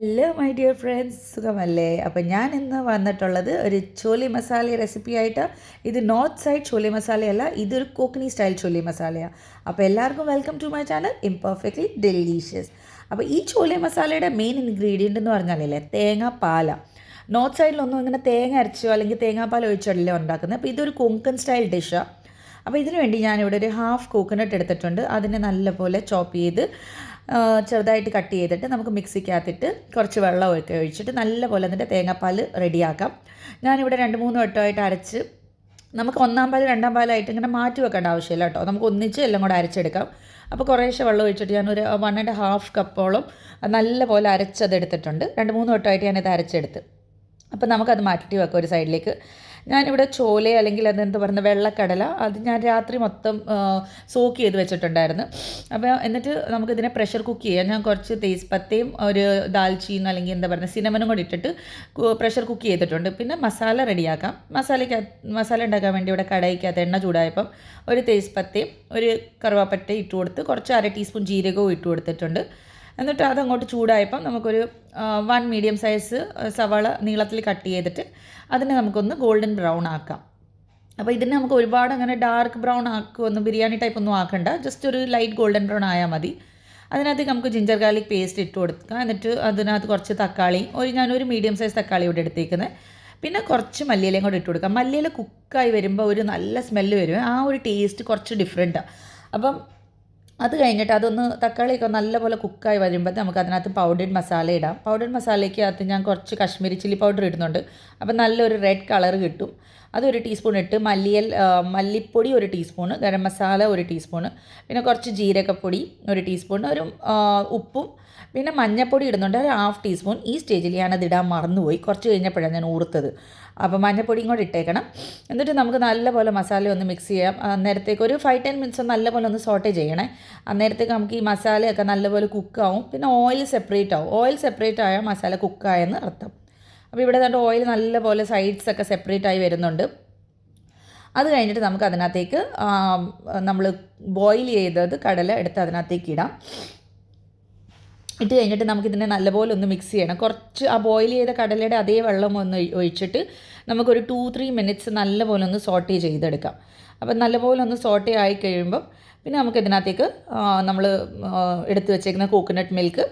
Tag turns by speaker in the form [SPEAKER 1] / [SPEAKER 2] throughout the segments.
[SPEAKER 1] Hello my dear friends, സുഖമല്ലേ? അപ്പം ഞാൻ ഇന്ന് വന്നിട്ടുള്ളത് ഒരു ചോലി മസാല റെസിപ്പി ആയിട്ട്. ഇത് നോർത്ത് സൈഡ് ചോലി മസാലയല്ല, ഇതൊരു കോക്കനി സ്റ്റൈൽ ചോലി മസാലയാണ്. അപ്പോൾ എല്ലാവർക്കും welcome to my channel imperfectly delicious. അപ്പോൾ ഈ ചോലി മസാലയുടെ മെയിൻ ഇൻഗ്രീഡിയൻ്റ് എന്ന് പറഞ്ഞാലേ തേങ്ങാപ്പാല. നോർത്ത് സൈഡിലൊന്നും ഇങ്ങനെ തേങ്ങ അരച്ചോ അല്ലെങ്കിൽ തേങ്ങാപ്പാൽ ഒഴിച്ചോടല്ലേ ഉണ്ടാക്കുന്നത്. അപ്പോൾ ഇതൊരു കൊങ്കൺ സ്റ്റൈൽ ഡിഷാണ്. അപ്പോൾ ഇതിനു വേണ്ടി ഞാനിവിടെ ഒരു ഹാഫ് കോക്കനട്ട് എടുത്തിട്ടുണ്ട്. അതിനെ നല്ലപോലെ ചോപ്പ് ചെയ്ത് ചെറുതായിട്ട് കട്ട് ചെയ്തിട്ട് നമുക്ക് മിക്സിക്കകത്തിട്ട് കുറച്ച് വെള്ളമൊക്കെ ഒഴിച്ചിട്ട് നല്ലപോലെ അതിൻ്റെ തേങ്ങാപ്പാൽ റെഡിയാക്കാം. ഞാനിവിടെ 2-3 വട്ടമായിട്ട് അരച്ച് നമുക്ക് ഒന്നാം പാൽ രണ്ടാം പാലായിട്ട് ഇങ്ങനെ മാറ്റി വെക്കേണ്ട ആവശ്യമില്ല കേട്ടോ. നമുക്ക് ഒന്നിച്ച് എല്ലാം കൂടെ അരച്ചെടുക്കാം. അപ്പോൾ കുറേശ്ശെ വെള്ളം ഒഴിച്ചിട്ട് ഞാനൊരു 1.5 കപ്പോളം നല്ലപോലെ അരച്ചതെടുത്തിട്ടുണ്ട്. 2-3 വട്ടമായിട്ട് ഞാനിത് അരച്ചെടുത്ത്. അപ്പോൾ നമുക്കത് മാറ്റി വെക്കാം ഒരു സൈഡിലേക്ക്. ഞാനിവിടെ ചോല അല്ലെങ്കിൽ അതെന്താ പറയുന്നത് വെള്ളക്കടല, അത് ഞാൻ രാത്രി മൊത്തം സോക്ക് ചെയ്ത് വെച്ചിട്ടുണ്ടായിരുന്നു. അപ്പോൾ എന്നിട്ട് നമുക്കിതിനെ പ്രഷർ കുക്ക് ചെയ്യാം. ഞാൻ കുറച്ച് തേസ്പത്തയും ഒരു ദാൽച്ചീനും അല്ലെങ്കിൽ എന്താ പറയുക സിനമനും കൂടി ഇട്ടിട്ട് പ്രഷർ കുക്ക് ചെയ്തിട്ടുണ്ട്. പിന്നെ മസാല റെഡിയാക്കാം. മസാല ഉണ്ടാക്കാൻ വേണ്ടി ഇവിടെ കടായിക്കകത്ത് എണ്ണ ചൂടായപ്പം ഒരു തേസ്പത്തയും ഒരു കറുവാപ്പട്ട ഇട്ട് കൊടുത്ത് കുറച്ച് 1/2 ടീസ്പൂൺ ജീരകവും ഇട്ട് കൊടുത്തിട്ടുണ്ട്. എന്നിട്ട് അതങ്ങോട്ട് ചൂടായപ്പം നമുക്കൊരു 1 മീഡിയം സൈസ് സവാള നീളത്തിൽ കട്ട് ചെയ്തിട്ട് അതിനെ നമുക്കൊന്ന് ഗോൾഡൻ ബ്രൗൺ ആക്കാം. അപ്പോൾ ഇതിനെ നമുക്ക് ഒരുപാട് അങ്ങനെ ഡാർക്ക് ബ്രൗൺ ആക്കുമൊന്നും ബിരിയാണി ടൈപ്പ് ഒന്നും ആക്കണ്ട. ജസ്റ്റ് ഒരു ലൈറ്റ് ഗോൾഡൻ ബ്രൗൺ ആയാൽ മതി. അതിനകത്ത് നമുക്ക് ജിഞ്ചർ ഗാർലിക് പേസ്റ്റ് ഇട്ട് കൊടുക്കുക. എന്നിട്ട് അതിനകത്ത് കുറച്ച് തക്കാളി, ഞാനൊരു മീഡിയം സൈസ് തക്കാളി ഇവിടെ എടുത്തേക്കുന്നത്. പിന്നെ കുറച്ച് മല്ലിയിലയും കൂടെ ഇട്ട് കൊടുക്കാം. മല്ലിയില കുക്കായി വരുമ്പോൾ ഒരു നല്ല സ്മെല്ല് വരും. ആ ഒരു ടേസ്റ്റ് കുറച്ച് ഡിഫറെൻറ്റാണ്. അപ്പം അത് കഴിഞ്ഞിട്ട് അതൊന്ന് തക്കാളിയൊക്കെ നല്ലപോലെ കുക്കായി വരുമ്പോൾ നമുക്ക് അതിനകത്ത് പൗഡേർഡ് മസാല ഇടാം. പൗഡേർഡ് മസാലയ്ക്കകത്ത് ഞാൻ കുറച്ച് കാശ്മീരി ചില്ലി പൗഡർ ഇടുന്നുണ്ട്. അപ്പോൾ നല്ലൊരു റെഡ് കളർ കിട്ടും. അതൊരു ടീസ്പൂൺ ഇട്ട് മല്ലിപ്പൊടി 1 ടീസ്പൂണ്, ഗരം മസാല 1 ടീസ്പൂണ്, പിന്നെ കുറച്ച് ജീരകപ്പൊടി 1 ടീസ്പൂൺ, ഒരു ഉപ്പും പിന്നെ മഞ്ഞൾപ്പൊടി ഇടുന്നുണ്ട് ഒരു 1/2 ടീസ്പൂൺ. ഈ സ്റ്റേജിൽ ഞാനത് ഇടാൻ മറന്നുപോയി, കുറച്ച് കഴിഞ്ഞപ്പോഴാണ് ഞാൻ ഓർത്തത്. അപ്പോൾ മഞ്ഞൾപ്പൊടിയും കൂടെ ഇട്ടേക്കണം. എന്നിട്ട് നമുക്ക് നല്ലപോലെ മസാല ഒന്ന് മിക്സ് ചെയ്യാം. അന്നേരത്തേക്ക് ഒരു 5-10 മിനിറ്റ്സ് നല്ലപോലെ ഒന്ന് സോട്ടേ ചെയ്യണേ. അന്നേരത്തേക്ക് നമുക്ക് ഈ മസാലയൊക്കെ നല്ലപോലെ കുക്കാവും. പിന്നെ ഓയിൽ സെപ്പറേറ്റ് ആവും. ഓയിൽ സെപ്പറേറ്റ് ആയാൽ മസാല കുക്കായെന്ന് അർത്ഥം. അപ്പോൾ ഇവിടെ കണ്ട് ഓയിൽ നല്ലപോലെ സൈഡ്സൊക്കെ സെപ്പറേറ്റ് ആയി വരുന്നുണ്ട്. അത് കഴിഞ്ഞിട്ട് നമുക്ക് അതിനകത്തേക്ക് നമ്മൾ ബോയിൽ ചെയ്തത് കടല എടുത്ത് അതിനകത്തേക്ക് ഇടാം. ഇട്ട് കഴിഞ്ഞിട്ട് നമുക്കിതിനെ നല്ലപോലെ ഒന്ന് മിക്സ് ചെയ്യണം. കുറച്ച് ആ ബോയിൽ ചെയ്ത കടലയുടെ അതേ വെള്ളം ഒന്ന് ഒഴിച്ചിട്ട് നമുക്കൊരു 2-3 മിനിറ്റ്സ് നല്ലപോലെ ഒന്ന് സോട്ടേ ചെയ്തെടുക്കാം. അപ്പം നല്ലപോലെ ഒന്ന് സോട്ടേ ആയി കഴിയുമ്പം പിന്നെ നമുക്ക് ഇതിനകത്തേക്ക് നമ്മൾ എടുത്ത് വെച്ചേക്കുന്ന കോക്കനട്ട് മിൽക്ക്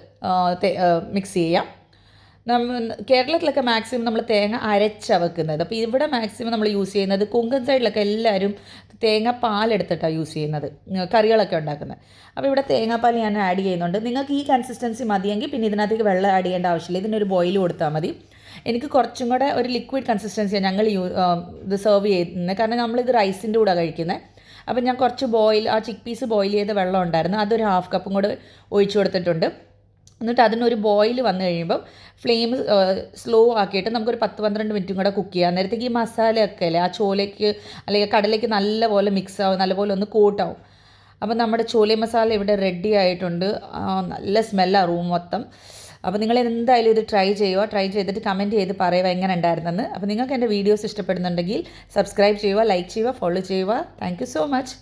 [SPEAKER 1] മിക്സ് ചെയ്യാം. കേരളത്തിലൊക്കെ മാക്സിമം നമ്മൾ തേങ്ങ അരച്ചാണ് വെക്കുന്നത്. അപ്പോൾ ഇവിടെ മാക്സിമം നമ്മൾ യൂസ് ചെയ്യുന്നത് കൊങ്കൺ സൈഡിലൊക്കെ എല്ലാവരും തേങ്ങാപ്പാലെടുത്തിട്ടാണ് യൂസ് ചെയ്യുന്നത് കറികളൊക്കെ ഉണ്ടാക്കുന്നത്. അപ്പോൾ ഇവിടെ തേങ്ങാപ്പാൽ ഞാൻ ആഡ് ചെയ്യുന്നുണ്ട്. നിങ്ങൾക്ക് ഈ കൺസിസ്റ്റൻസി മതിയെങ്കിൽ പിന്നെ ഇതിനകത്തേക്ക് വെള്ളം ആഡ് ചെയ്യേണ്ട ആവശ്യമില്ല. ഇതിനൊരു ബോയിൽ കൊടുത്താൽ മതി. എനിക്ക് കുറച്ചും കൂടെ ഒരു ലിക്വിഡ് കൺസിസ്റ്റൻസിയാണ് ഞങ്ങൾ ഇത് സെർവ് ചെയ്യുന്നത്. കാരണം നമ്മളിത് റൈസിൻ്റെ കൂടെ കഴിക്കുന്നത്. അപ്പം ഞാൻ കുറച്ച് ആ ചിക്ക് പീസ് ബോയിൽ ചെയ്ത വെള്ളം ഉണ്ടായിരുന്നു, അതൊരു 1/2 കപ്പും കൂടെ ഒഴിച്ചു കൊടുത്തിട്ടുണ്ട്. എന്നിട്ട് അതിനൊരു ബോയിൽ വന്നു കഴിയുമ്പം ഫ്ലെയിം സ്ലോ ആക്കിയിട്ട് നമുക്കൊരു 10-12 മിനിറ്റും കൂടെ കുക്ക് ചെയ്യാം. നേരത്തേക്ക് ഈ മസാലയൊക്കെ അല്ലേ ആ ചോലയ്ക്ക് അല്ലെങ്കിൽ കടലയ്ക്ക് നല്ലപോലെ മിക്സ് ആവും, നല്ലപോലെ ഒന്ന് കോട്ടാവും. അപ്പം നമ്മുടെ ചോല മസാല ഇവിടെ റെഡി ആയിട്ടുണ്ട്. നല്ല സ്മെല്ലാണ് റൂം മൊത്തം. അപ്പോൾ നിങ്ങൾ എന്തായാലും ഇത് ട്രൈ ചെയ്തിട്ട് കമൻറ്റ് ചെയ്ത് പറയുക എങ്ങനെ ഉണ്ടായിരുന്നെന്ന്. അപ്പോൾ നിങ്ങൾക്ക് എൻ്റെ വീഡിയോസ് ഇഷ്ടപ്പെടുന്നുണ്ടെങ്കിൽ സബ്സ്ക്രൈബ് ചെയ്യുക, ലൈക്ക് ചെയ്യുക, ഫോളോ ചെയ്യുക. Thank you so much.